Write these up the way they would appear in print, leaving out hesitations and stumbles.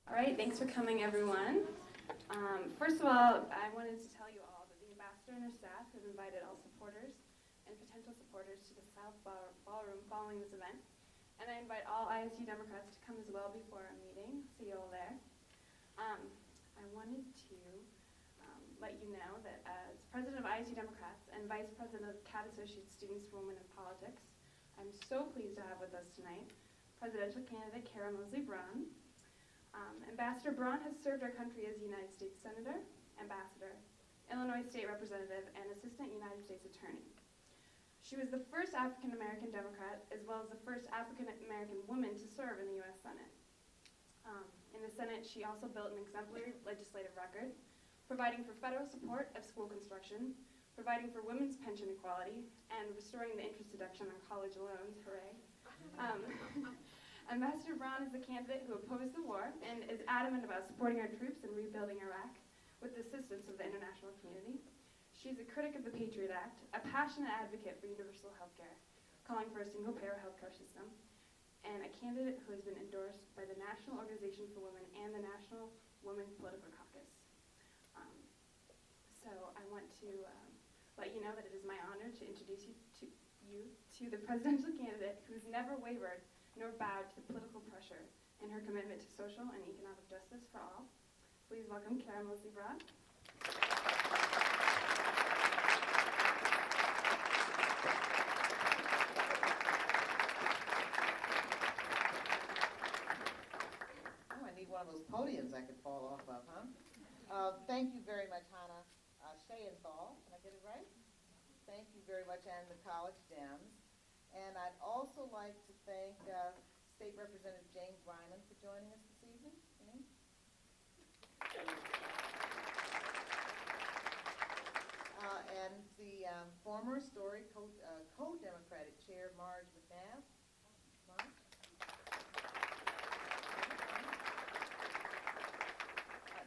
All right, thanks for coming, everyone. First of all, I wanted to tell you all that the ambassador and her staff have invited all supporters and potential supporters to the South Ballroom following this event. And I invite all ISU Democrats to come as well before our meeting. See you all there. I wanted to let you know that as president of ISU Democrats and vice president of Cat Associates Students for Women in Politics, I'm so pleased to have with us tonight presidential candidate Kara Mosley Braun. Ambassador Braun has served our country as United States Senator, Ambassador, Illinois State Representative, and Assistant United States Attorney. She was the first African American Democrat, as well as the first African American woman to serve in the U.S. Senate. In the Senate, she also built an exemplary legislative record, providing for federal support of school construction, providing for women's pension equality, and restoring the interest deduction on college loans. Hooray. Ambassador Braun is the candidate who opposed the war and is adamant about supporting our troops and rebuilding Iraq with the assistance of the international community. She's a critic of the Patriot Act, a passionate advocate for universal health care, calling for a single-payer healthcare system, and a candidate who has been endorsed by the National Organization for Women and the National Women's Political Caucus. So I want to let you know that it is my honor to introduce you to the presidential candidate who has never wavered nor bowed to political pressure in her commitment to social and economic justice for all. Please welcome Kara Mosley Braun. Oh, I need one of those podiums I could fall off of, huh? Thank you very much, Hannah Shayenthal. Can I get it right? Thank you very much, and the College Dems. And I'd also like to thank State Representative James Ryman for joining us this evening. James? And the former Story co-Democratic Chair, Marge McNabb. Marge?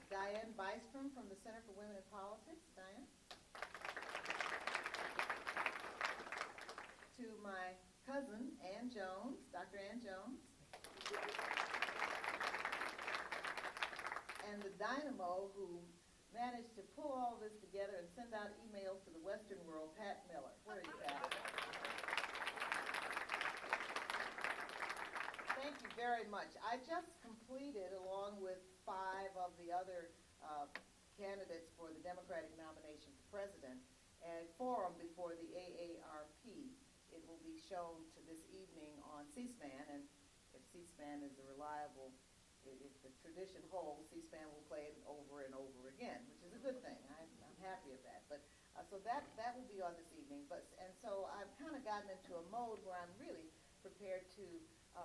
Diane Bystrom from the Center for Women in Politics. Diane? To my cousin, Ann Jones, Dr. Ann Jones. And the dynamo who managed to pull all this together and send out emails to the Western world, Pat Miller. Where are you, Pat? Thank you very much. I just completed, along with 5 of the other candidates for the Democratic nomination for president, a forum before the AARP. It will be shown to this evening on C-SPAN, and if C-SPAN is a reliable, if the tradition holds, C-SPAN will play it over and over again, which is a good thing. I'm happy of that. But so that will be on this evening. And so I've kind of gotten into a mode where I'm really prepared to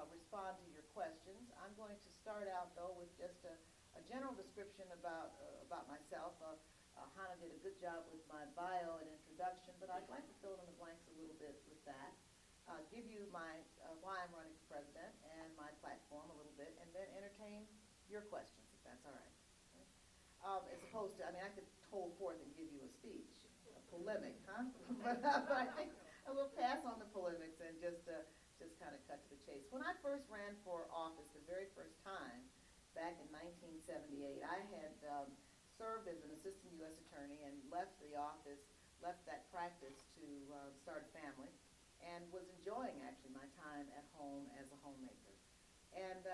respond to your questions. I'm going to start out though with just a general description about myself. Hannah did a good job with my bio and introduction, but I'd like to fill in the blanks a little bit with that. Give you my why I'm running for president and my platform a little bit, and then entertain your questions, if that's all right. As opposed to, I could hold forth and give you a speech, a polemic, huh? but I think I will pass on the polemics and just kind of cut to the chase. When I first ran for office the very first time, back in 1978, I had served as an assistant U.S. attorney and left that practice to start a family, and was enjoying actually my time at home as a homemaker. And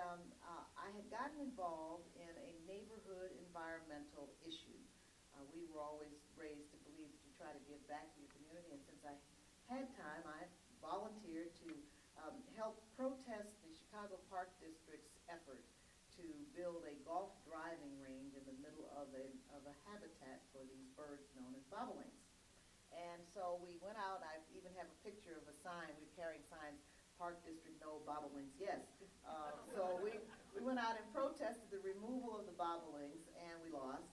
I had gotten involved in a neighborhood environmental issue. We were always raised to believe that you try to give back to your community, and since I had time, I volunteered to help protest the Chicago Park District's effort to build a golf driving range in the middle of a habitat for these birds known as bobolinks. And so we went out. I even have a picture of a sign. We're carrying signs, Park District, no, bobolinks, yes. So we went out and protested the removal of the bobolinks, and we lost.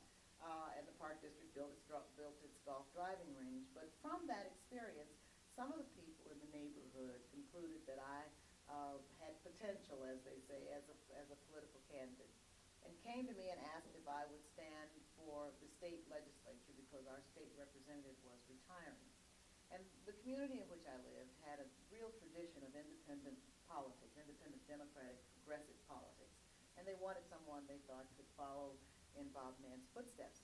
And the Park District built its golf driving range. But from that experience, some of the people in the neighborhood concluded that I had potential, as they say, as a political candidate, and came to me and asked if I would stand for the state legislature because our state representative was retiring. And the community in which I lived had a real tradition of independent politics, independent democratic progressive politics. and they wanted someone they thought could follow in Bob Mann's footsteps.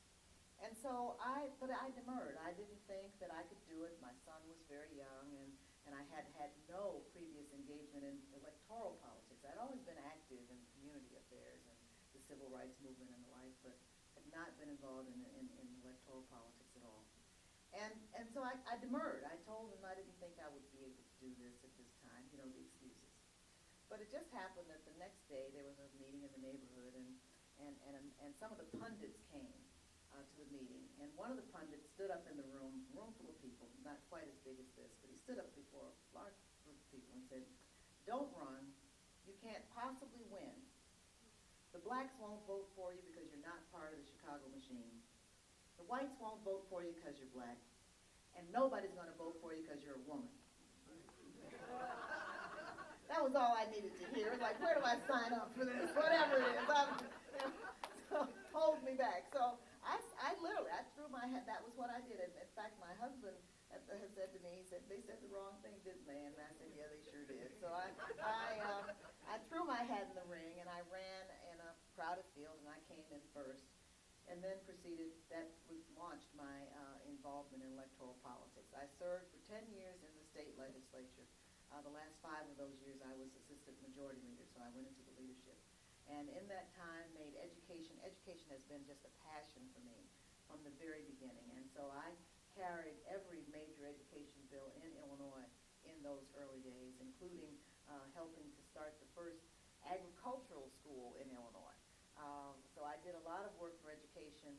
And so but I demurred. I didn't think that I could do it. My son was very young, and I had had no previous engagement in electoral politics. I'd always been active in community affairs and the civil rights movement and the like, but had not been involved in electoral politics at all. And so I demurred. I told him I didn't think I would be able to do this at this time, the excuses. But it just happened that the next day there was a meeting in the neighborhood, and some of the pundits came to the meeting. And one of the pundits stood up in the room full of people, not quite as big as this, but he stood up before a large group of people and said, "Don't run. You can't possibly win. The blacks won't vote for you because you're not part of the Chicago machine. The whites won't vote for you because you're black. And nobody's going to vote for you because you're a woman." That was all I needed to hear. It was like, where do I sign up for this? Whatever it is. So hold me back. So I literally, I threw my hat. That was what I did. And in fact, my husband has said to me, he said, "They said the wrong thing, didn't they?" And I said, "Yeah, they sure did." So I threw my hat in the ring, and I ran in a crowded field, and I came in first. And then launched my involvement in electoral politics. I served for 10 years in the state legislature. The last 5 of those years I was assistant majority leader, so I went into the leadership. And in that time made education has been just a passion for me from the very beginning. And so I carried every major education bill in Illinois in those early days, including helping to start the first agricultural school in Illinois. So I did a lot of work for education,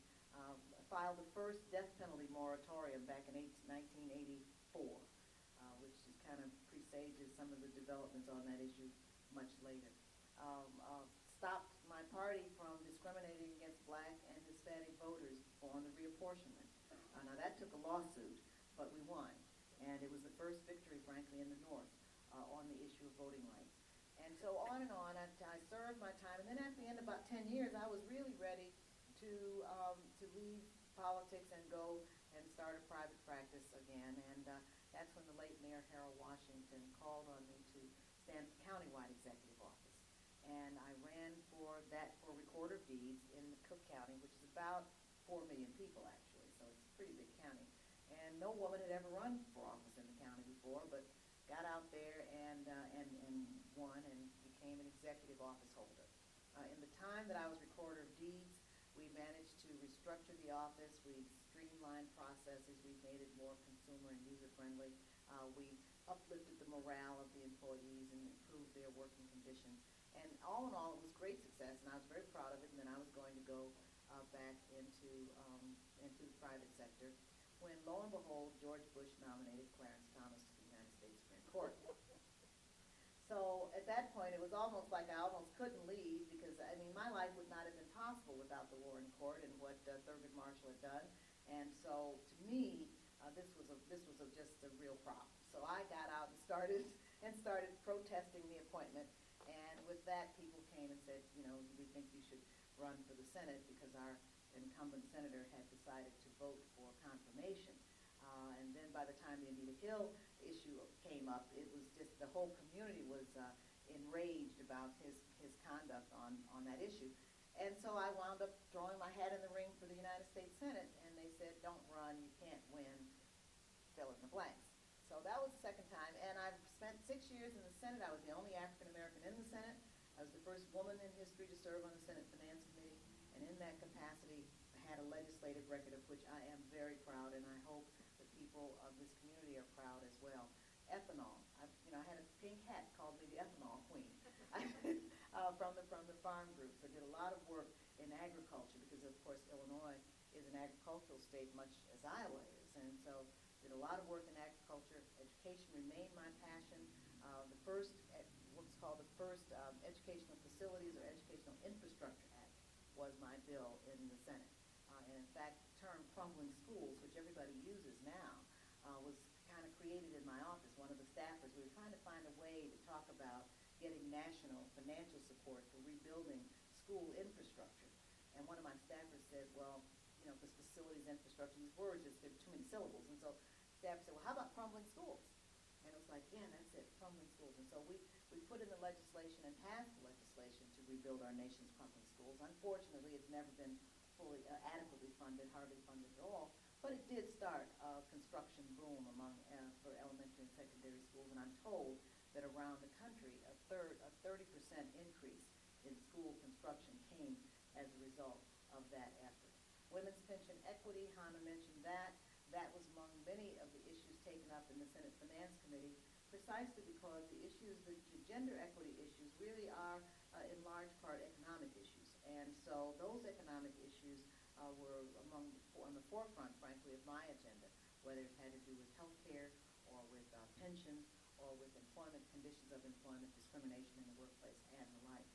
filed the first death penalty moratorium back in 1984, which is kind of presages some of the developments on that issue much later. Stopped my party from discriminating against black and Hispanic voters on the reapportionment. Now that took a lawsuit, but we won. And it was the first victory, frankly, in the North on the issue of voting rights. And so on and on, I served my time, and then at the end of about 10 years, I was really ready to leave politics and go and start a private practice again. And that's when the late Mayor Harold Washington called on me to stand for countywide executive office. And I ran for Recorder of Deeds in Cook County, which is about 4 million people, actually, so it's a pretty big county. And no woman had ever run for office in the county before, but got out there and won and became an executive office holder. In the time that I was Recorder of Deeds, we managed to restructure the office. We streamlined processes. We made it more consumer and user-friendly. We uplifted the morale of the employees and improved their working conditions. And all in all, it was great success, and I was very proud of it. And then I was going to go back into the private sector when, lo and behold, George Bush nominated Clarence Thomas to the United States Supreme Court. So at that point, it was almost like I almost couldn't leave because, my life would not have been possible without the Warren Court and what Thurgood Marshall had done. And so to me, this was just a real problem. So I got out and started protesting the appointment. And with that, people came and said, we think you should run for the Senate because our incumbent senator had decided to vote for confirmation. And then by the time the Anita Hill issue came up, it was just the whole community was enraged about his conduct on that issue. And so I wound up throwing my hat in the ring for the United States Senate, and they said, "Don't run, you can't win, fill in the blanks." So that was the second time, and I've spent 6 years in the Senate. I was the only African American in the Senate. I was the first woman in history to serve on the Senate Finance Committee, and in that capacity, I had a legislative record of which I am very proud, and I hope the people of this community are proud as well. Ethanol. I had a pink hat called me the ethanol queen from the farm groups. I did a lot of work in agriculture because, of course, Illinois is an agricultural state, much as Iowa is, and so did a lot of work in agriculture. Education remained my passion. What's called the first Educational Facilities or Educational Infrastructure Act was my bill in the Senate. And in fact, the term crumbling schools, which everybody uses now, was kind of created in my office. One of the staffers, we were trying to find a way to talk about getting national financial support for rebuilding school infrastructure. And one of my staffers said, well, this facilities infrastructure, these words, just there are too many syllables. And so staff said, well, how about crumbling schools? And it was like, yeah, that's it, crumbling schools. And so we put in the legislation and passed the legislation legislation to rebuild our nation's crumbling schools. Unfortunately, it's never been fully adequately funded, hardly funded at all, but it did start a construction boom for elementary and secondary schools, and I'm told that around the country a 30% increase in school construction came as a result of that effort. Women's pension equity, Hannah mentioned that. That was among many of the issues taken up in the Senate Finance Committee, precisely because the gender equity issues really are in large part economic issues. And so those economic issues were on the forefront, frankly, of my agenda, whether it had to do with health care or with pensions or with employment, conditions of employment, discrimination in the workplace, and the like.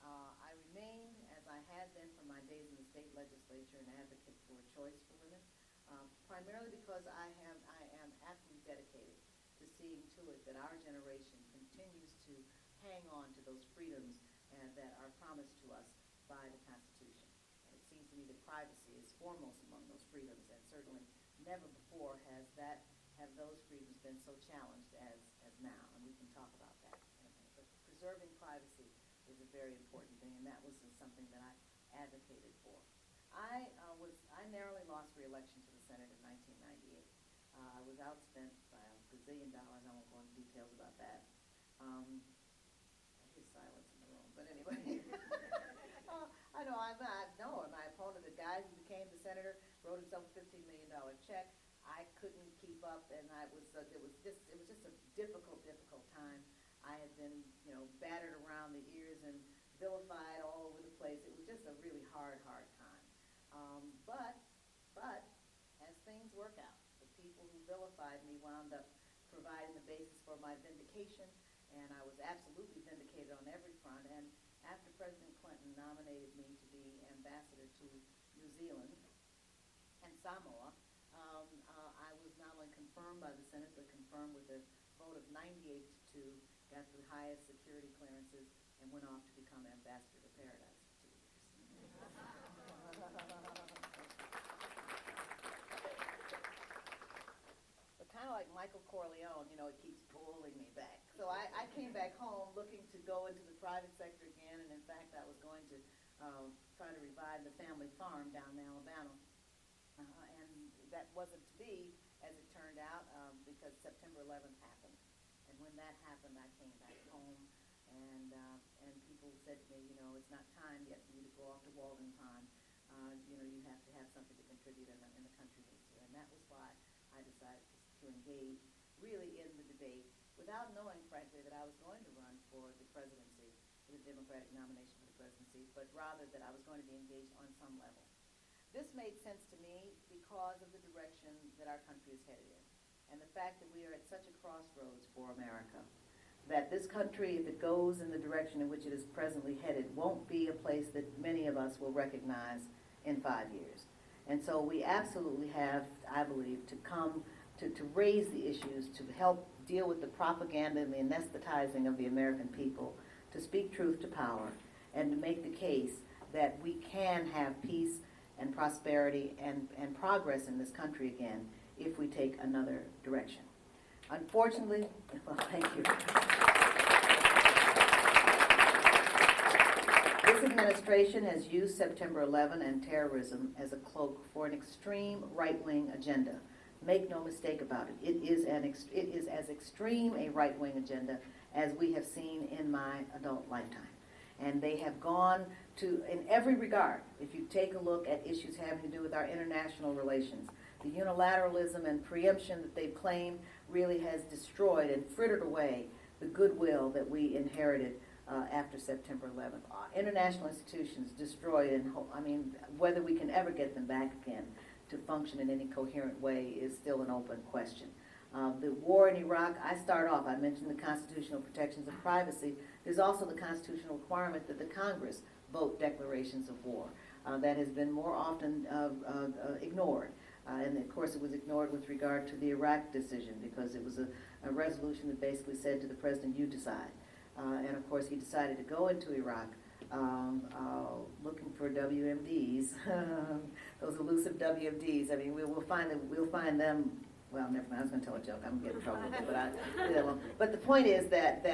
I remain, as I had been from my days in the state legislature, an advocate for choice for women, primarily because I am absolutely dedicated to seeing to it that our generation continues to hang on to those freedoms that are promised to us by the Constitution. And it seems to me that privacy is foremost among those freedoms, and certainly never before have those freedoms been so challenged as now, and we can talk about that in a minute. But preserving privacy is a very important thing, and that was something that I advocated for. I narrowly lost re-election to the Senate in 1998. I was outspent by $1 gazillion. I won't go into details about that. I hear silence in the room, but anyway. I know my opponent, the guy who became the senator, wrote himself a $15 million check. I couldn't keep up, and it was just a difficult time. I had been, battered around the ears and vilified all over the place. It was just a really hard time. But as things work out, the people who vilified me wound up providing the basis for my vindication, and I was absolutely vindicated on every front. And after President Clinton nominated me to be ambassador to New Zealand and Samoa, I was not only confirmed by the Senate, but confirmed with a vote of 98 to 2, got the highest security clearances, and went off to become ambassador to paradise for 2 years. But kind of like Michael Corleone, it keeps pulling me back. So I came back home looking to go into the private sector again, and in fact I was going to try to revive the family farm down in Alabama. And that wasn't to be, as it turned out, because September 11th happened. And when that happened, I came back home, and people said to me, it's not time yet for you to go off to Walden Pond. You have to have something to contribute, and the country needs you. And that was why I decided to engage really in the debate, without knowing, frankly, that I was going to run for the presidency, for the Democratic nomination for the presidency, but rather that I was going to be engaged on some level. This made sense to me because of the direction that our country is headed in, and the fact that we are at such a crossroads for America, that this country, if it goes in the direction in which it is presently headed, won't be a place that many of us will recognize in 5 years. And so we absolutely have, I believe, to come to raise the issues, to help deal with the propaganda and the anesthetizing of the American people, to speak truth to power, and to make the case that we can have peace and prosperity and progress in this country again if we take another direction. Unfortunately, well, thank you. This administration has used September 11 and terrorism as a cloak for an extreme right-wing agenda. Make no mistake about it. It is as extreme a right-wing agenda as we have seen in my adult lifetime. And they have gone to, in every regard, if you take a look at issues having to do with our international relations, the unilateralism and preemption that they've claimed really has destroyed and frittered away the goodwill that we inherited after September 11th. International institutions destroyed, and whether we can ever get them back again to function in any coherent way is still an open question. The war in Iraq, I mentioned the constitutional protections of privacy. There's also the constitutional requirement that the Congress vote declarations of war. That has been more often ignored. And of course it was ignored with regard to the Iraq decision, because it was a resolution that basically said to the president, you decide. And of course he decided to go into Iraq looking for WMDs, those elusive WMDs. We'll find them well, never mind, I was going to tell a joke, I'm getting in trouble with it, but but the point is that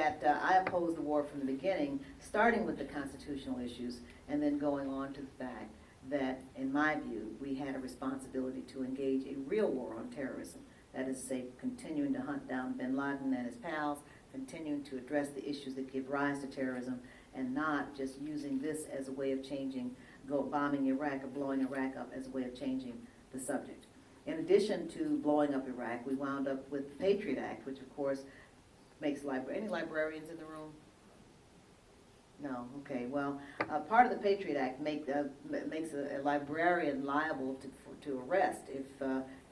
I oppose the war from the beginning, starting with the constitutional issues, and then going on to the fact that, in my view, we had a responsibility to engage a real war on terrorism. That is, say, continuing to hunt down bin Laden and his pals, continuing to address the issues that give rise to terrorism, and not just using this as a way of changing, bombing Iraq or blowing Iraq up as a way of changing the subject. In addition to blowing up Iraq, we wound up with the Patriot Act, which of course makes any librarians in the room? No, okay, well, part of the Patriot Act makes a librarian liable to arrest if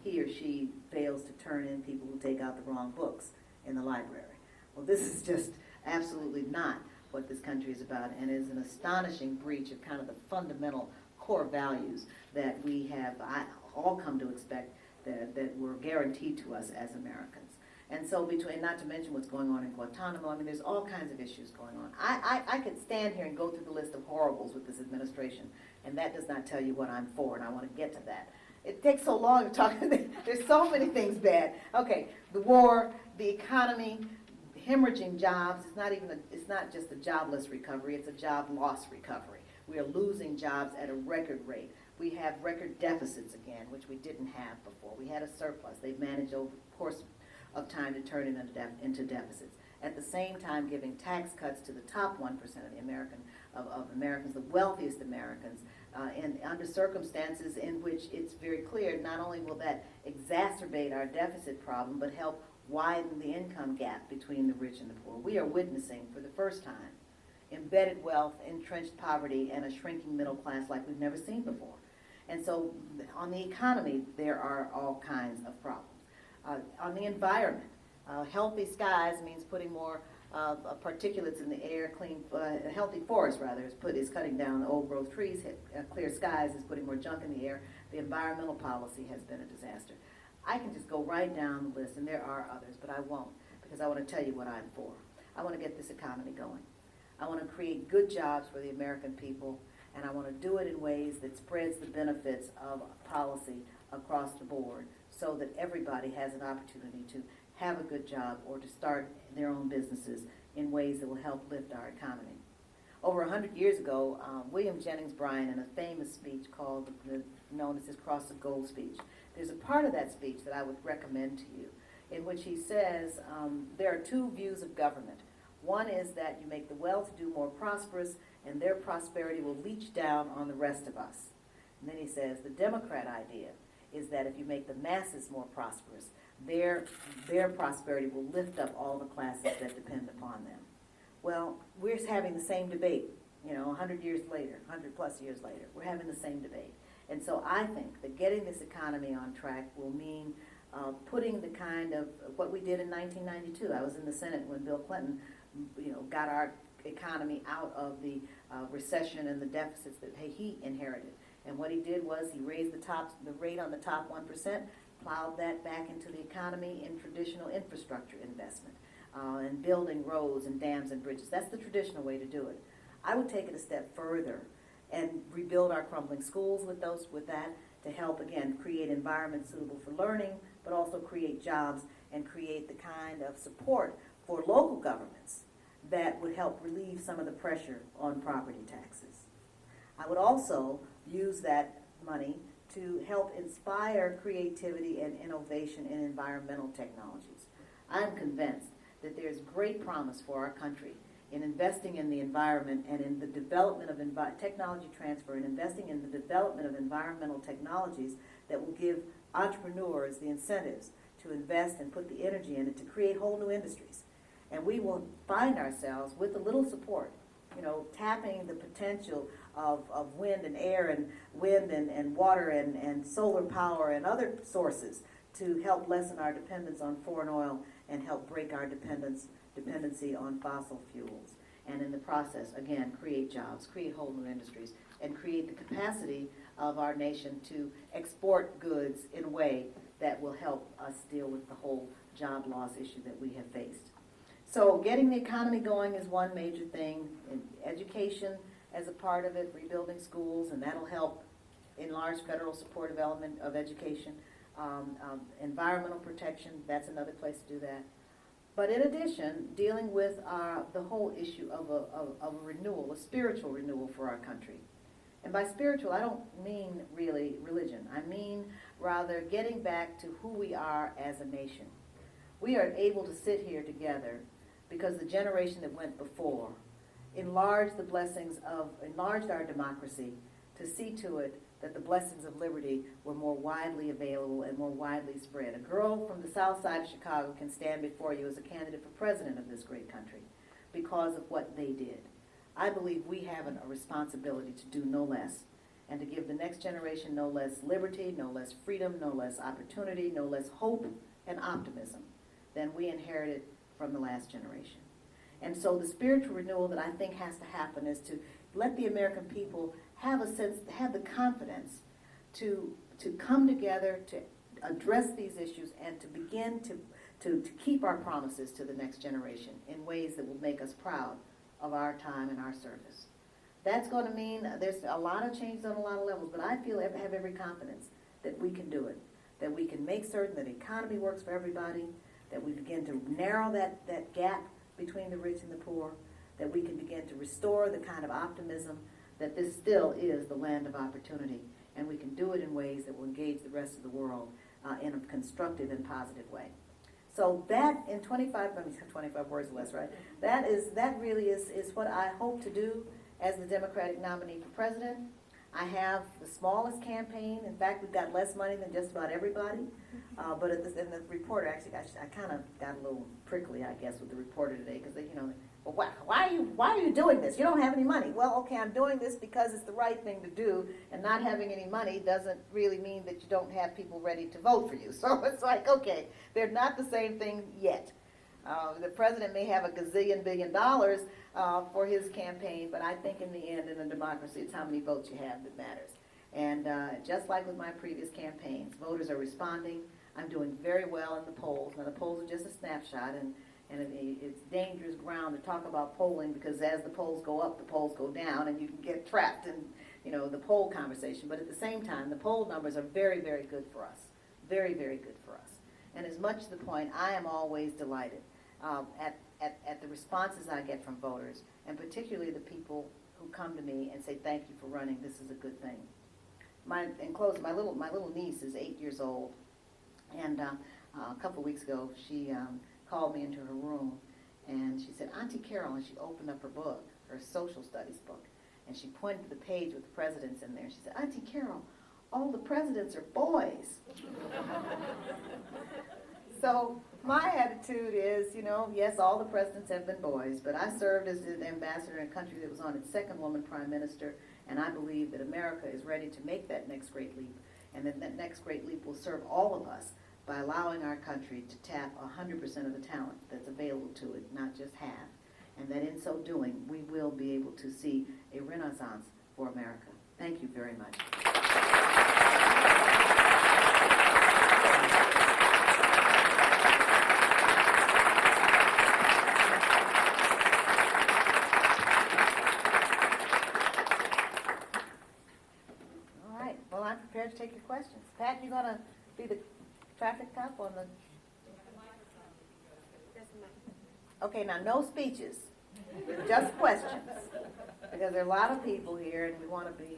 he or she fails to turn in people who take out the wrong books in the library. Well, this is just absolutely not what this country is about, and is an astonishing breach of kind of the fundamental core values that we have all come to expect that were guaranteed to us as Americans. And so not to mention what's going on in Guantanamo, I mean, there's all kinds of issues going on. I could stand here and go through the list of horribles with this administration, and that does not tell you what I'm for, and I want to get to that. It takes so long to talk, there's so many things bad. Okay, the war, the economy, hemorrhaging jobs. It's not just a jobless recovery, it's a job loss recovery. We are losing jobs at a record rate. We have record deficits again, which we didn't have before. We had a surplus. They've managed over the course of time to turn it into deficits. At the same time, giving tax cuts to the top 1% of Americans, the wealthiest Americans, and under circumstances in which it's very clear not only will that exacerbate our deficit problem, but help widen the income gap between the rich and the poor. We are witnessing, for the first time, embedded wealth, entrenched poverty, and a shrinking middle class like we've never seen before. And so on the economy, there are all kinds of problems. On the environment, healthy skies means putting more particulates in the air. Healthy forest, rather, is cutting down old growth trees. Clear skies is putting more junk in the air. The environmental policy has been a disaster. I can just go right down the list, and there are others, but I won't, because I want to tell you what I'm for. I want to get this economy going. I want to create good jobs for the American people, and I want to do it in ways that spreads the benefits of policy across the board so that everybody has an opportunity to have a good job or to start their own businesses in ways that will help lift our economy. Over 100 years ago, William Jennings Bryan, in a famous speech known as his Cross of Gold speech, there's a part of that speech that I would recommend to you, in which he says there are two views of government. One is that you make the well-to-do more prosperous, and their prosperity will leach down on the rest of us. And then he says the Democrat idea is that if you make the masses more prosperous, their prosperity will lift up all the classes that depend upon them. Well, we're having the same debate, 100 years later, 100 plus years later. We're having the same debate. And so I think that getting this economy on track will mean putting the kind of what we did in 1992. I was in the Senate when Bill Clinton, got our economy out of the recession and the deficits that he inherited. And what he did was he raised the rate on the top 1%, plowed that back into the economy in traditional infrastructure investment, and building roads and dams and bridges. That's the traditional way to do it. I would take it a step further and rebuild our crumbling schools with that to help, again, create environments suitable for learning, but also create jobs and create the kind of support for local governments that would help relieve some of the pressure on property taxes. I would also use that money to help inspire creativity and innovation in environmental technologies. I'm convinced that there's great promise for our country in investing in the environment and in the development of technology transfer and investing in the development of environmental technologies that will give entrepreneurs the incentives to invest and put the energy in it to create whole new industries. And we will find ourselves with a little support, tapping the potential of wind and air and wind and water and solar power and other sources to help lessen our dependence on foreign oil and help break our dependency on fossil fuels. And in the process, again, create jobs, create whole new industries, and create the capacity of our nation to export goods in a way that will help us deal with the whole job loss issue that we have faced. So getting the economy going is one major thing, and education as a part of it, rebuilding schools, and that'll help enlarge federal support development of education. Environmental protection, that's another place to do that. But in addition, dealing with the whole issue of a renewal, a spiritual renewal for our country. And by spiritual, I don't mean really religion. I mean rather getting back to who we are as a nation. We are able to sit here together because the generation that went before enlarged our democracy to see to it that the blessings of liberty were more widely available and more widely spread. A girl from the south side of Chicago can stand before you as a candidate for president of this great country because of what they did. I believe we have a responsibility to do no less and to give the next generation no less liberty, no less freedom, no less opportunity, no less hope and optimism than we inherited from the last generation. And so the spiritual renewal that I think has to happen is to let the American people have the confidence to come together, to address these issues, and to begin to keep our promises to the next generation in ways that will make us proud of our time and our service. That's going to mean there's a lot of changes on a lot of levels, but I have every confidence that we can do it, that we can make certain that the economy works for everybody, that we begin to narrow that gap between the rich and the poor, that we can begin to restore the kind of optimism that this still is the land of opportunity, and we can do it in ways that will engage the rest of the world in a constructive and positive way. So that, in 25 words or less, right? That really is what I hope to do as the Democratic nominee for president. I have the smallest campaign. In fact, we've got less money than just about everybody. But in the reporter, actually, I kind of got a little prickly, I guess, with the reporter today because they, well, why are you doing this? You don't have any money. Well, okay, I'm doing this because it's the right thing to do, and not having any money doesn't really mean that you don't have people ready to vote for you. So it's like, okay, they're not the same thing yet. The president may have $1 gazillion billion for his campaign, but I think in the end, in a democracy, it's how many votes you have that matters. And just like with my previous campaigns, voters are responding. I'm doing very well in the polls. Now, the polls are just a snapshot, and it's dangerous ground to talk about polling because as the polls go up, the polls go down, and you can get trapped in, the poll conversation. But at the same time, the poll numbers are very, very good for us. Very, very good for us. And as much to the point, I am always delighted at the responses I get from voters, and particularly the people who come to me and say, thank you for running, this is a good thing. In closing, my little niece is 8 years old, and a couple of weeks ago, she called me into her room, and she said, Auntie Carol, and she opened up her book, her social studies book, and she pointed to the page with the presidents in there. She said, Auntie Carol, all the presidents are boys. So my attitude is, yes, all the presidents have been boys, but I served as an ambassador in a country that was on its second woman prime minister, and I believe that America is ready to make that next great leap, and that next great leap will serve all of us by allowing our country to tap 100% of the talent that's available to it, not just half, and that in so doing, we will be able to see a renaissance for America. Thank you very much. Prepared to take your questions. Pat, you going to be the traffic cop on the... Okay, now no speeches, just questions, because there are a lot of people here and we want to be...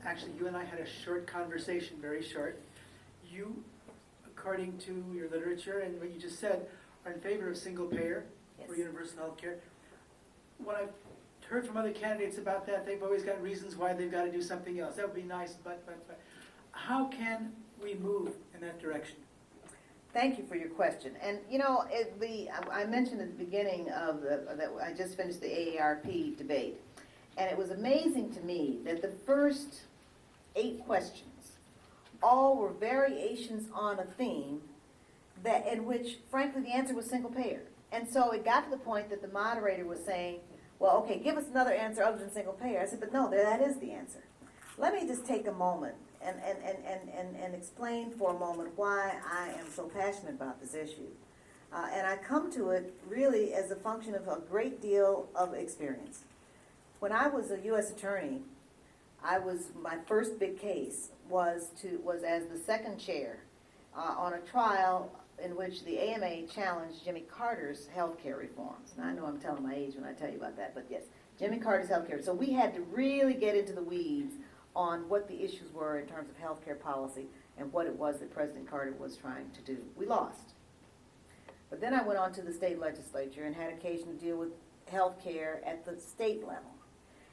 Actually, you and I had a short conversation, very short. You, according to your literature and what you just said, are in favor of single payer for universal health care. What I've heard from other candidates about that, they've always got reasons why they've got to do something else. That would be nice, but how can we move in that direction? Thank you for your question. And I mentioned at the beginning of that I just finished the AARP debate, and it was amazing to me that the first 8 questions all were variations on a theme in which, frankly, the answer was single payer. And so it got to the point that the moderator was saying, well, okay, give us another answer other than single payer. I said, but no, that is the answer. Let me just take a moment and explain for a moment why I am so passionate about this issue. And I come to it really as a function of a great deal of experience. When I was a U.S. attorney, my first big case was as the second chair on a trial in which the AMA challenged Jimmy Carter's health care reforms. And I know I'm telling my age when I tell you about that, but yes, Jimmy Carter's health care. So we had to really get into the weeds on what the issues were in terms of health care policy and what it was that President Carter was trying to do. We lost. But then I went on to the state legislature and had occasion to deal with health care at the state level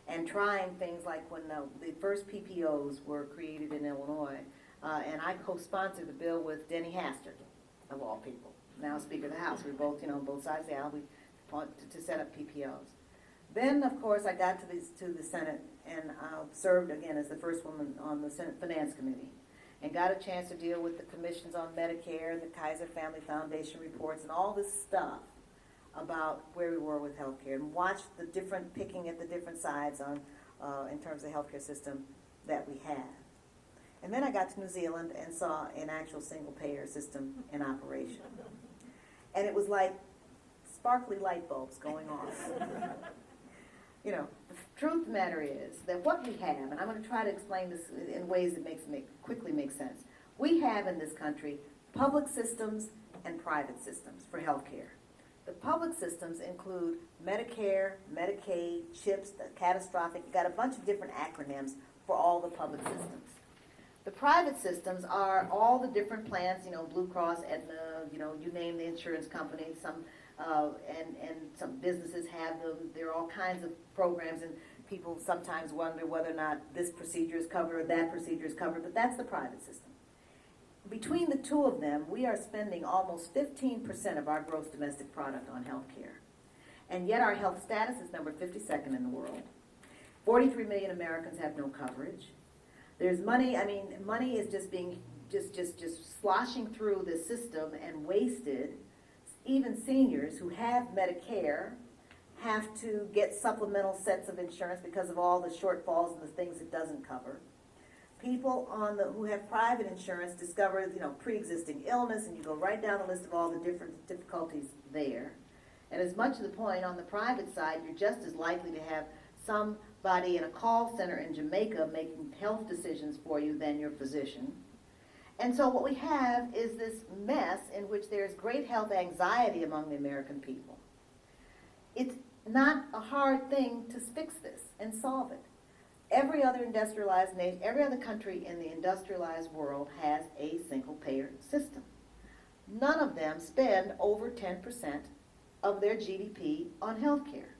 and trying things like when the first PPOs were created in Illinois, and I co-sponsored the bill with Denny Hastert, of all people, now Speaker of the House. We both, both sides of the aisle, we fought to set up PPOs. Then, of course, I got to the Senate and served again as the first woman on the Senate Finance Committee and got a chance to deal with the commissions on Medicare and the Kaiser Family Foundation reports and all this stuff about where we were with healthcare and watched the different picking at the different sides on in terms of the healthcare system that we have. And then I got to New Zealand and saw an actual single-payer system in operation. And it was like sparkly light bulbs going off. The truth of the matter is that what we have, and I'm going to try to explain this in ways that quickly make sense. We have in this country public systems and private systems for health care. The public systems include Medicare, Medicaid, CHIPS, the catastrophic. You've got a bunch of different acronyms for all the public systems. The private systems are all the different plans, Blue Cross, Aetna, you name the insurance company. Some and some businesses have them. There are all kinds of programs, and people sometimes wonder whether or not this procedure is covered or that procedure is covered, but that's the private system. Between the two of them, we are spending almost 15% of our gross domestic product on health care. And yet our health status is number 52nd in the world. 43 million Americans have no coverage. There's money, money is just being just sloshing through the system and wasted. Even seniors who have Medicare have to get supplemental sets of insurance because of all the shortfalls and the things it doesn't cover. People who have private insurance discover, pre-existing illness, and you go right down the list of all the different difficulties there. And as much to the point, on the private side, you're just as likely to have somebody in a call center in Jamaica making health decisions for you than your physician. And so what we have is this mess in which there's great health anxiety among the American people. It's not a hard thing to fix this and solve it. Every other industrialized nation, every other country in the industrialized world has a single-payer system. None of them spend over 10% of their GDP on health care.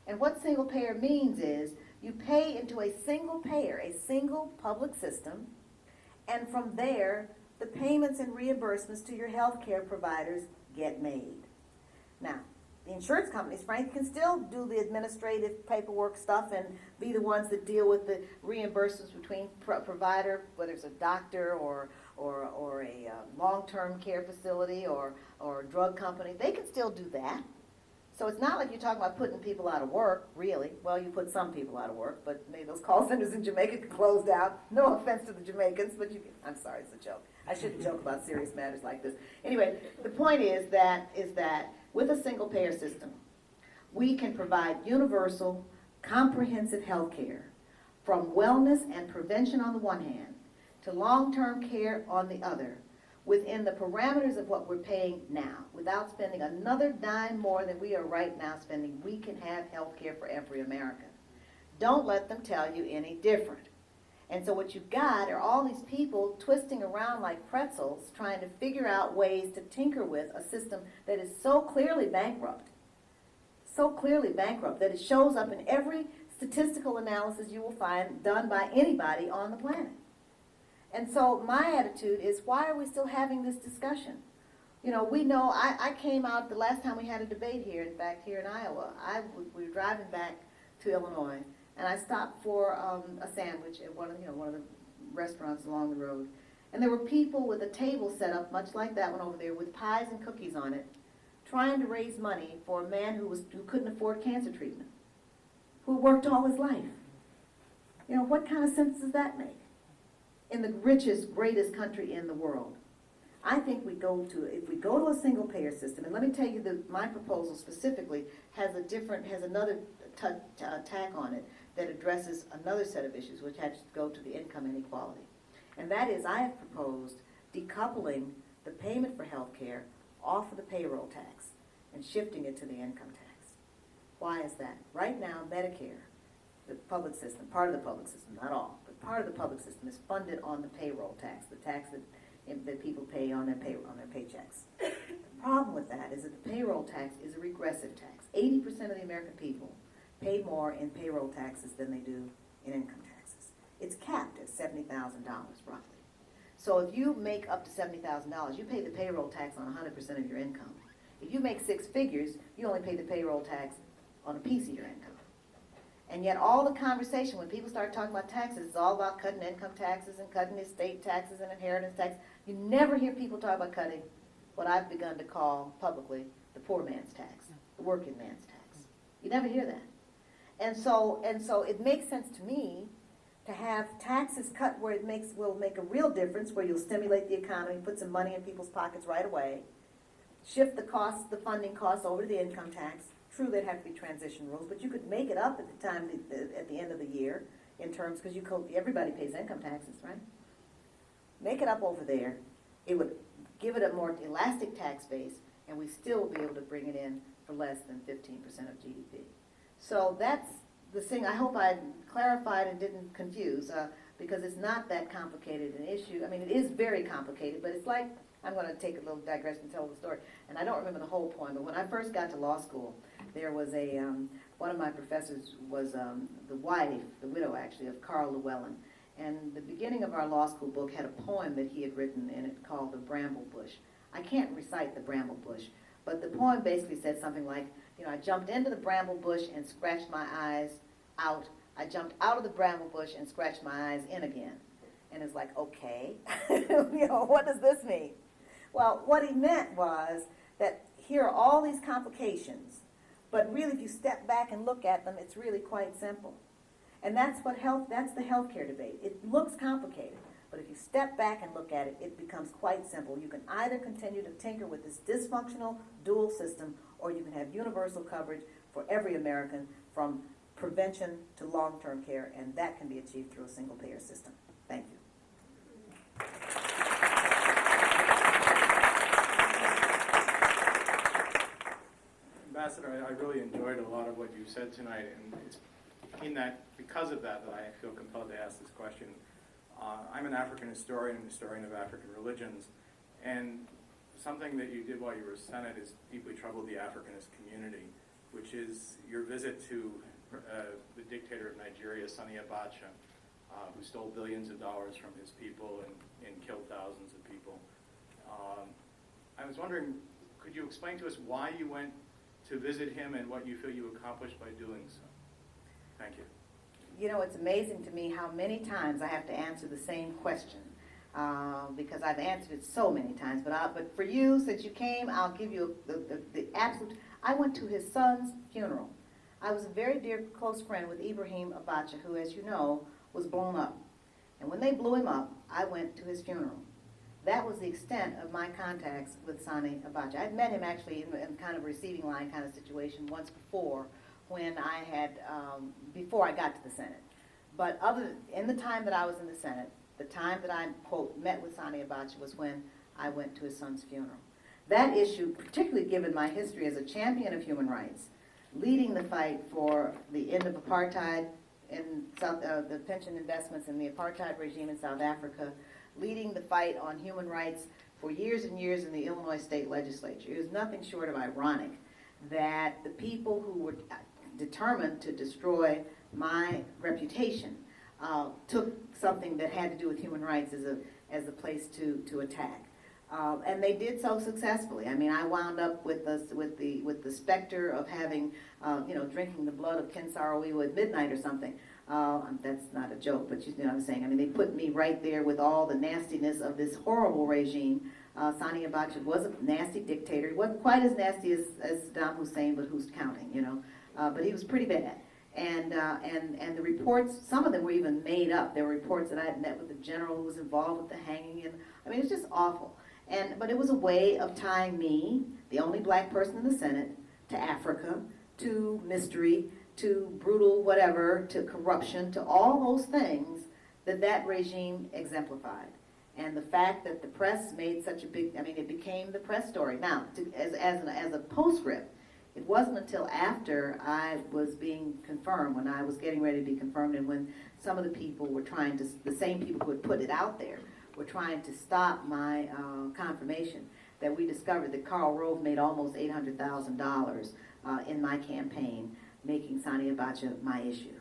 And what single-payer means is you pay into a single payer, a single public system, and from there, the payments and reimbursements to your health care providers get made. Now, the insurance companies, frankly, can still do the administrative paperwork stuff and be the ones that deal with the reimbursements between provider, whether it's a doctor or a long-term care facility or drug company. They can still do that. So it's not like you're talking about putting people out of work, really. Well, you put some people out of work, but maybe those call centers in Jamaica could close down. No offense to the Jamaicans, but I'm sorry, it's a joke. I shouldn't joke about serious matters like this. Anyway, the point is that with a single-payer system, we can provide universal, comprehensive health care from wellness and prevention on the one hand to long-term care on the other, within the parameters of what we're paying now, without spending another dime more than we are right now spending. We can have health care for every American. Don't let them tell you any different. And so what you've got are all these people twisting around like pretzels, trying to figure out ways to tinker with a system that is so clearly bankrupt that it shows up in every statistical analysis you will find done by anybody on the planet. And so my attitude is, why are we still having this discussion? We know, I came out the last time we had a debate here, in fact, here in Iowa. We were driving back to Illinois, and I stopped for a sandwich at one of the restaurants along the road. And there were people with a table set up, much like that one over there, with pies and cookies on it, trying to raise money for a man who couldn't afford cancer treatment, who worked all his life. What kind of sense does that make? in the richest, greatest country in the world. I think if we go to a single payer system, and let me tell you that my proposal specifically has another tack on it that addresses another set of issues, which has to go to the income inequality. And that is, I have proposed decoupling the payment for health care off of the payroll tax and shifting it to the income tax. Why is that? Right now, Medicare, the public system, part of the public system, not all, but part of the public system is funded on the payroll tax, the tax that people pay on their paychecks. The problem with that is that the payroll tax is a regressive tax. 80% of the American people pay more in payroll taxes than they do in income taxes. It's capped at $70,000 roughly. So if you make up to $70,000, you pay the payroll tax on 100% of your income. If you make six figures, you only pay the payroll tax on a piece of your income. And yet all the conversation, when people start talking about taxes, it's all about cutting income taxes and cutting estate taxes and inheritance tax. You never hear people talk about cutting what I've begun to call publicly the poor man's tax, the working man's tax. You never hear that. And so it makes sense to me to have taxes cut where will make a real difference, where you'll stimulate the economy, put some money in people's pockets right away, shift the funding costs over to the income tax. True, there'd have to be transition rules, but you could make it up at the end of the year in terms, because everybody pays income taxes, right? Make it up over there. It would give it a more elastic tax base, and we still would be able to bring it in for less than 15% of GDP. So that's the thing. I hope I clarified and didn't confuse, because it's not that complicated an issue. I mean, it is very complicated, but it's like, I'm going to take a little digression and tell the story. And I don't remember the whole point, but when I first got to law school, there was one of my professors was the wife, the widow actually, of Carl Llewellyn. And the beginning of our law school book had a poem that he had written in it called The Bramble Bush. I can't recite The Bramble Bush, but the poem basically said something like, I jumped into the bramble bush and scratched my eyes out. I jumped out of the bramble bush and scratched my eyes in again. And it's like, okay, what does this mean? Well, what he meant was that here are all these complications, but really if you step back and look at them, it's really quite simple. And that's the healthcare debate. It looks complicated, but if you step back and look at it, it becomes quite simple. You can either continue to tinker with this dysfunctional dual system, or you can have universal coverage for every American from prevention to long-term care, and that can be achieved through a single-payer system. Thank you. Ambassador, I really enjoyed a lot of what you said tonight, and it's because of that I feel compelled to ask this question. I'm an African historian and historian of African religions, and something that you did while you were Senate is deeply troubled the Africanist community, which is your visit to the dictator of Nigeria, Sani Abacha, who stole billions of dollars from his people and killed thousands of people. I was wondering, could you explain to us why you went to visit him and what you feel you accomplished by doing so? Thank you. It's amazing to me how many times I have to answer the same question, because I've answered it so many times. But for you, since you came, I'll give you the absolute. I went to his son's funeral. I was a very dear, close friend with Ibrahim Abacha, who, as you know, was blown up. And when they blew him up, I went to his funeral. That was the extent of my contacts with Sani Abacha. I'd met him actually in kind of a receiving line kind of situation once before, when I had, before I got to the Senate. But in the time that I was in the Senate, the time that I, quote, met with Sani Abacha was when I went to his son's funeral. That issue, particularly given my history as a champion of human rights, leading the fight for the end of apartheid in the pension investments in the apartheid regime in South Africa, leading the fight on human rights for years and years in the Illinois state legislature. It was nothing short of ironic that the people who were determined to destroy my reputation took something that had to do with human rights as a place to attack. And they did so successfully. I mean, I wound up with the specter of having, drinking the blood of Ken Saro-Wiwa at midnight or something. That's not a joke, but you know what I'm saying. I mean, they put me right there with all the nastiness of this horrible regime. Sani Abacha was a nasty dictator. He wasn't quite as nasty as Saddam Hussein, but who's counting, But he was pretty bad. And the reports, some of them were even made up. There were reports that I had met with the general who was involved with the hanging, and I mean, it was just awful. But it was a way of tying me, the only black person in the Senate, to Africa, to mystery, to brutal whatever, to corruption, to all those things that regime exemplified. And the fact that the press made such a big, I mean, it became the press story. Now, as a postscript, it wasn't until after I was being confirmed, when I was getting ready to be confirmed, and when some of the people were trying to, the same people who had put it out there, were trying to stop my confirmation, that we discovered that Karl Rove made almost $800,000 in my campaign, making Sani Abacha my issue.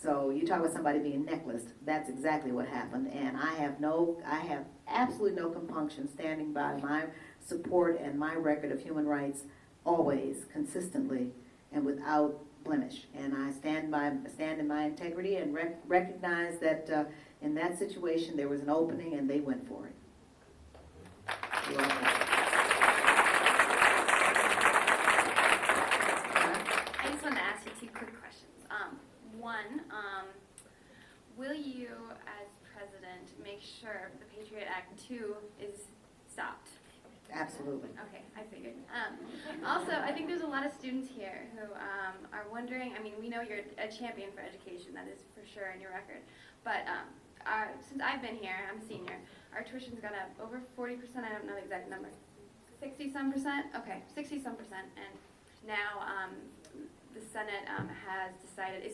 So you talk about somebody being necklaced, that's exactly what happened, and I have absolutely no compunction standing by my support and my record of human rights always, consistently, and without blemish. And I stand in my integrity and recognize that in that situation there was an opening and they went for it. You're welcome. I just wanted to ask you two quick questions. One, will you, as president, make sure the Patriot Act 2 is stopped? Absolutely. Okay, I figured. Also, I think there's a lot of students here who are wondering, I mean, we know you're a champion for education, that is for sure in your record, but since I've been here, I'm a senior, our tuition's gone up over 40%, I don't know the exact number, 60-some percent? Okay, 60-some percent, and now the Senate has decided,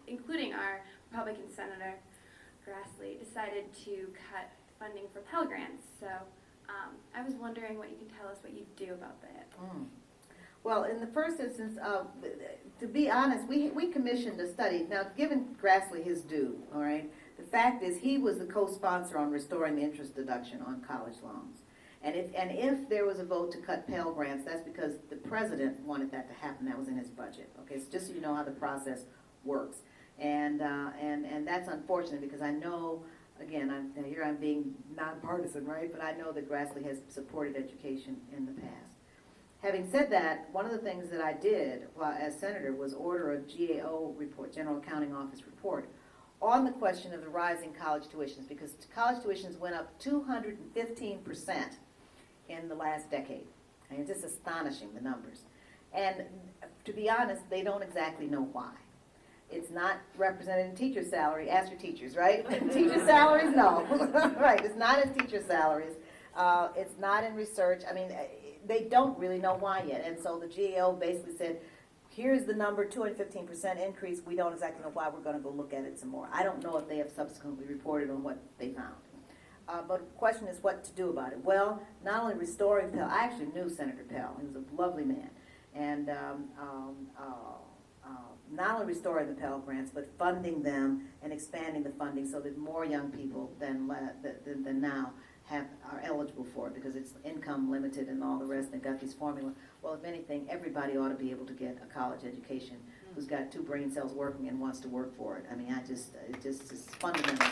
including our Republican Senator Grassley, decided to cut funding for Pell Grants, so I was wondering what you can tell us what you do about that. Well, in the first instance, to be honest, we commissioned a study. Now, given Grassley his due, all right, the fact is he was the co-sponsor on restoring the interest deduction on college loans. And if there was a vote to cut Pell Grants, that's because the president wanted that to happen. That was in his budget. Okay, so just so you know how the process works. And that's unfortunate because I know, again, I'm being nonpartisan, right? But I know that Grassley has supported education in the past. Having said that, one of the things that I did as senator was order a GAO report, General Accounting Office report, on the question of the rising college tuitions, because college tuitions went up 215% in the last decade. And it's just astonishing, the numbers. And to be honest, they don't exactly know why. It's not represented in teacher salary. Ask your teachers, right? Teacher salaries, no. Right, it's not in teacher salaries. It's not in research. I mean, they don't really know why yet. And so the GAO basically said, here's the number, 215% increase. We don't exactly know why. We're going to go look at it some more. I don't know if they have subsequently reported on what they found. But the question is what to do about it. Well, not only restoring Pell, I actually knew Senator Pell. He was a lovely man. And not only restoring the Pell Grants, but funding them and expanding the funding so that more young people than now are eligible for it, because it's income limited and all the rest. They've got these formula. Well, if anything, everybody ought to be able to get a college education who's got 2 brain cells working and wants to work for it. I mean, it just is fundamental.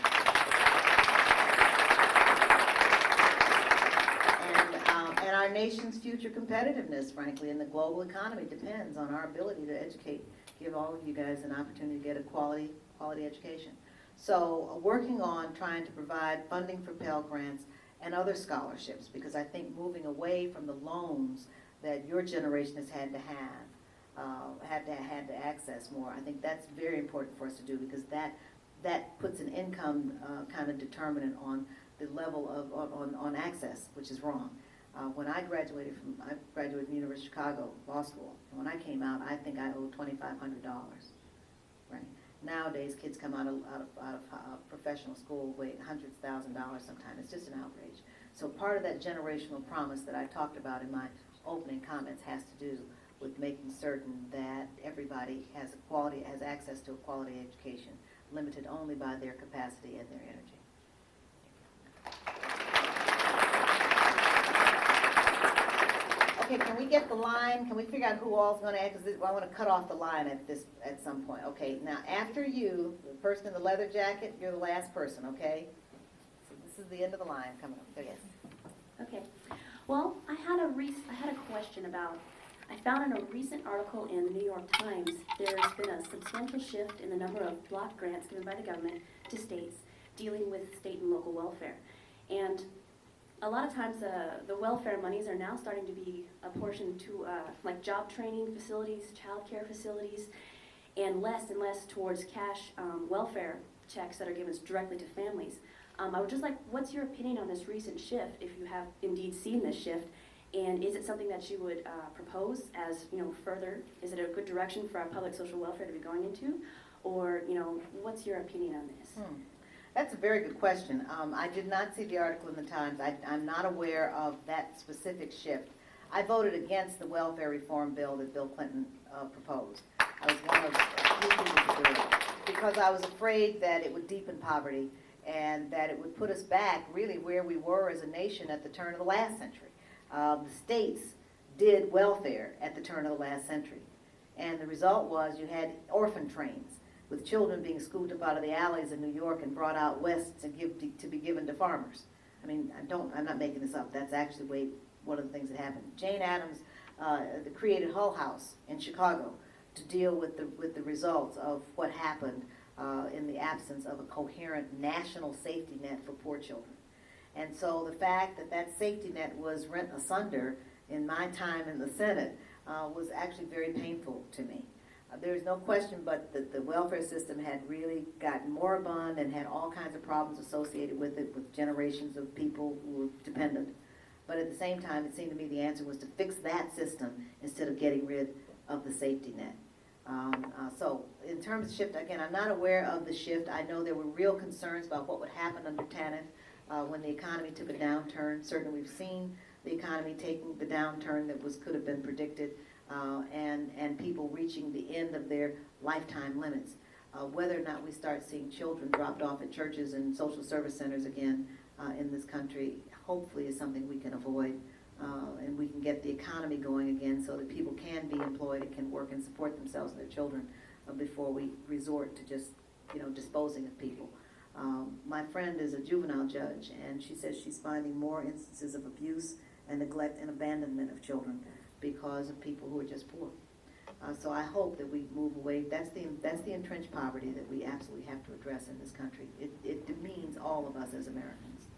And our nation's future competitiveness, frankly, in the global economy depends on our ability to educate, give all of you guys an opportunity to get a quality education. So working on trying to provide funding for Pell Grants and other scholarships, because I think moving away from the loans that your generation has had to access more, I think that's very important for us to do, because that puts an income kind of determinant on the level of on access, which is wrong. When I graduated from the University of Chicago Law School, and when I came out, I think I owed $2,500. Right. Nowadays, kids come out of professional school with hundreds of thousands of dollars sometimes. It's just an outrage. So part of that generational promise that I talked about in my opening comments has to do with making certain that everybody has access to a quality education, limited only by their capacity and their energy. Okay, can we get the line? Can we figure out who all's going to act? Because I want to cut off the line at some point. Okay, now after you, the person in the leather jacket, you're the last person, okay? So this is the end of the line coming up. There, yes. Okay. Well, I had a question about I found in a recent article in the New York Times there's been a substantial shift in the number of block grants given by the government to states dealing with state and local welfare. And a lot of times the welfare monies are now starting to be apportioned to like job training facilities, child care facilities, and less towards cash welfare checks that are given directly to families. I would just like, what's your opinion on this recent shift, if you have indeed seen this shift, and is it something that you would propose as, further? Is it a good direction for our public social welfare to be going into? Or, what's your opinion on this? That's a very good question. I did not see the article in the Times. I'm not aware of that specific shift. I voted against the welfare reform bill that Bill Clinton proposed. I was one of a few people to do it because I was afraid that it would deepen poverty and that it would put us back really where we were as a nation at the turn of the last century. The states did welfare at the turn of the last century. And the result was you had orphan trains with children being scooped up out of the alleys in New York and brought out west to be given to farmers. I mean, I'm not making this up. That's actually one of the things that happened. Jane Addams created Hull House in Chicago to deal with the results of what happened in the absence of a coherent national safety net for poor children. And so the fact that that safety net was rent asunder in my time in the Senate was actually very painful to me. There's no question but that the welfare system had really gotten moribund and had all kinds of problems associated with it, with generations of people who were dependent. But at the same time, it seemed to me the answer was to fix that system instead of getting rid of the safety net. So in terms of shift, again, I'm not aware of the shift. I know there were real concerns about what would happen under TANF when the economy took a downturn. Certainly we've seen the economy taking the downturn that could have been predicted, and people reaching the end of their lifetime limits. Whether or not we start seeing children dropped off at churches and social service centers again in this country, hopefully is something we can avoid, and we can get the economy going again so that people can be employed and can work and support themselves and their children before we resort to just disposing of people. My friend is a juvenile judge, and she says she's finding more instances of abuse and neglect and abandonment of children because of people who are just poor. So I hope that we move away. That's the entrenched poverty that we absolutely have to address in this country. It demeans all of us as Americans.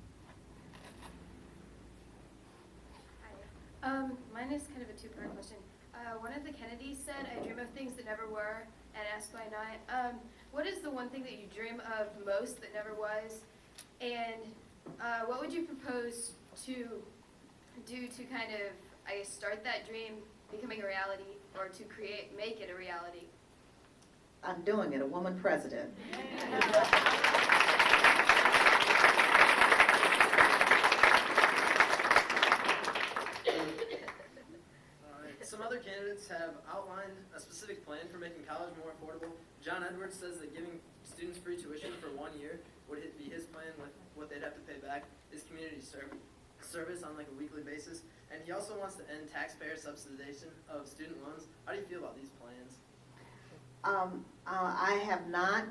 Hi. Mine is kind of a two-part question. One of the Kennedys said, "I dream of things that never were and ask why not." What is the one thing that you dream of most that never was? And what would you propose to do to kind of, I guess, start that dream becoming a reality, or to make it a reality? I'm doing it, a woman president. Some other candidates have outlined a specific plan for making college more affordable. John Edwards says that giving students free tuition for 1 year would be his plan with what they'd have to pay back is community service on like a weekly basis. And he also wants to end taxpayer subsidization of student loans. How do you feel about these plans? I have not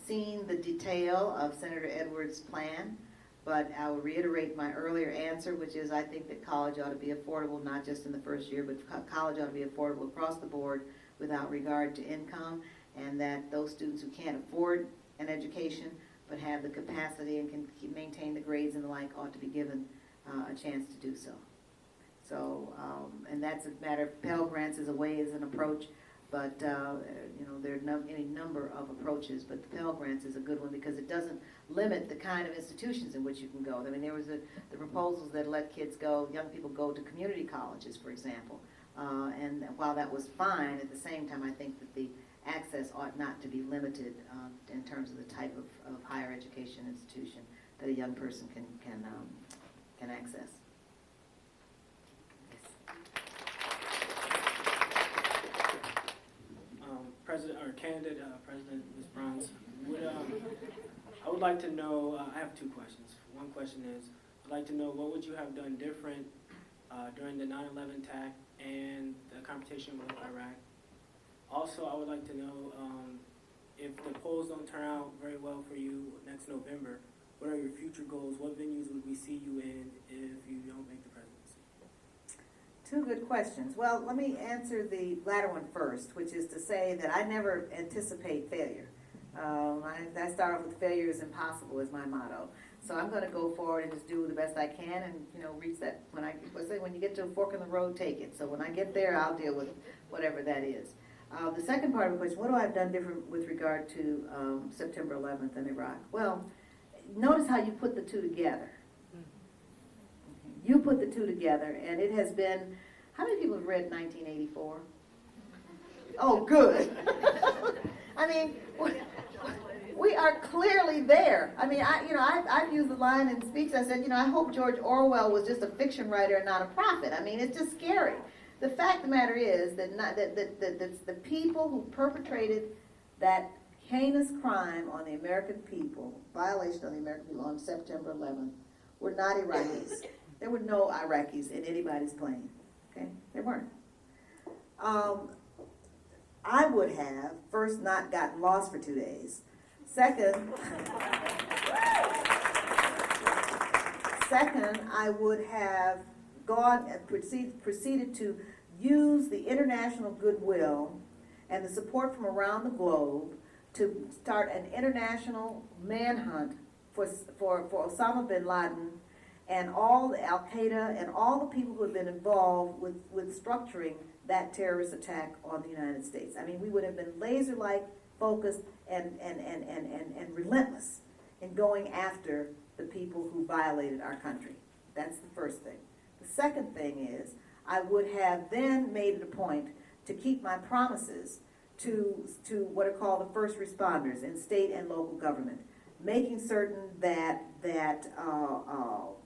seen the detail of Senator Edwards' plan, but I will reiterate my earlier answer, which is I think that college ought to be affordable, not just in the first year, but college ought to be affordable across the board without regard to income, and that those students who can't afford an education but have the capacity and can maintain the grades and the like ought to be given a chance to do so. So, and that's a matter of Pell Grants is an approach, but there are any number of approaches, but the Pell Grants is a good one because it doesn't limit the kind of institutions in which you can go. I mean, there was the proposals that let young people go to community colleges, for example, and while that was fine, at the same time, I think that the access ought not to be limited in terms of the type of higher education institution that a young person can access. President Ms. Browns, I would like to know, I have two questions. One question is, I'd like to know what would you have done different during the 9/11 attack and the confrontation with Iraq? Also, I would like to know if the polls don't turn out very well for you next November, what are your future goals? What venues would we see you in if you don't make the presidency? Two good questions. Well, let me answer the latter one first, which is to say that I never anticipate failure. I start off with failure is impossible is my motto. So I'm going to go forward and just do the best I can, and reach that. When you get to a fork in the road, take it. So when I get there, I'll deal with whatever that is. The second part of the question: what do I have done different with regard to September 11th in Iraq? Well, notice how you put the two together. You put the two together, and it has been. How many people have read 1984? Oh, good. I mean, we are clearly there. I mean, I've used the line in speaks. I said, I hope George Orwell was just a fiction writer and not a prophet. I mean, it's just scary. The fact of the matter is that the people who perpetrated that heinous crime on the American people, violation on the American people on September 11th, were not Iraqis. There were no Iraqis in anybody's plane. Okay, there weren't. I would have first not gotten lost for 2 days. Second, I would have gone and proceeded to use the international goodwill and the support from around the globe to start an international manhunt for Osama bin Laden and all the Al-Qaeda and all the people who have been involved with structuring that terrorist attack on the United States. I mean, we would have been laser-like focused and relentless in going after the people who violated our country. That's the first thing. The second thing is I would have then made it a point to keep my promises to what are called the first responders in state and local government, making certain that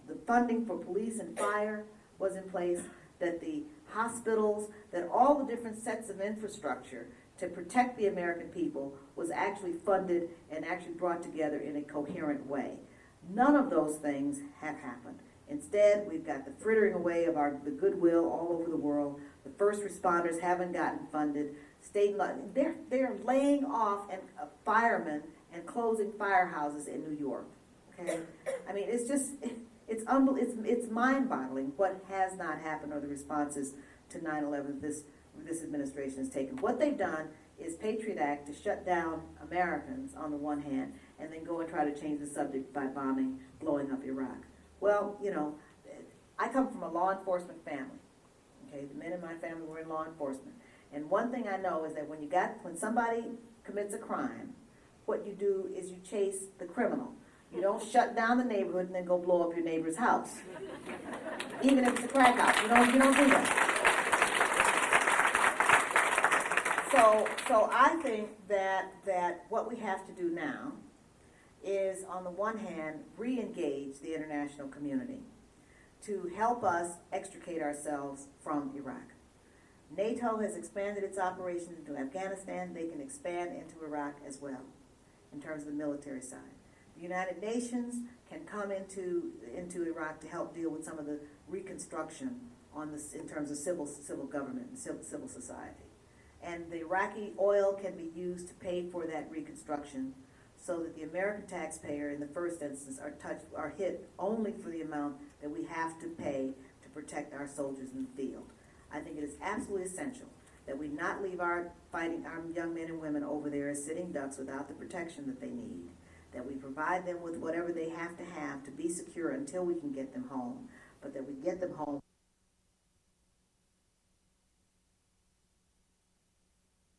the funding for police and fire was in place, that the hospitals, that all the different sets of infrastructure to protect the American people was actually funded and actually brought together in a coherent way. None of those things have happened. Instead, we've got the frittering away of the goodwill all over the world. The first responders haven't gotten funded. They're laying off firemen and closing firehouses in New York. Okay, I mean it's mind-boggling what has not happened or the responses to 9/11 this administration has taken. What they've done is Patriot Act to shut down Americans on the one hand, and then go and try to change the subject by blowing up Iraq. Well, I come from a law enforcement family. Okay, the men in my family were in law enforcement. And one thing I know is that when somebody commits a crime, what you do is you chase the criminal. You don't shut down the neighborhood and then go blow up your neighbor's house. Even if it's a crack house. You don't do that. So I think that what we have to do now is, on the one hand, re-engage the international community to help us extricate ourselves from Iraq. NATO has expanded its operations into Afghanistan. They can expand into Iraq as well, in terms of the military side. The United Nations can come into Iraq to help deal with some of the reconstruction in terms of civil government and civil society. And the Iraqi oil can be used to pay for that reconstruction, so that the American taxpayer, in the first instance, are hit only for the amount that we have to pay to protect our soldiers in the field. I think it is absolutely essential that we not leave our young men and women over there as sitting ducks without the protection that they need, that we provide them with whatever they have to be secure until we can get them home, but that we get them home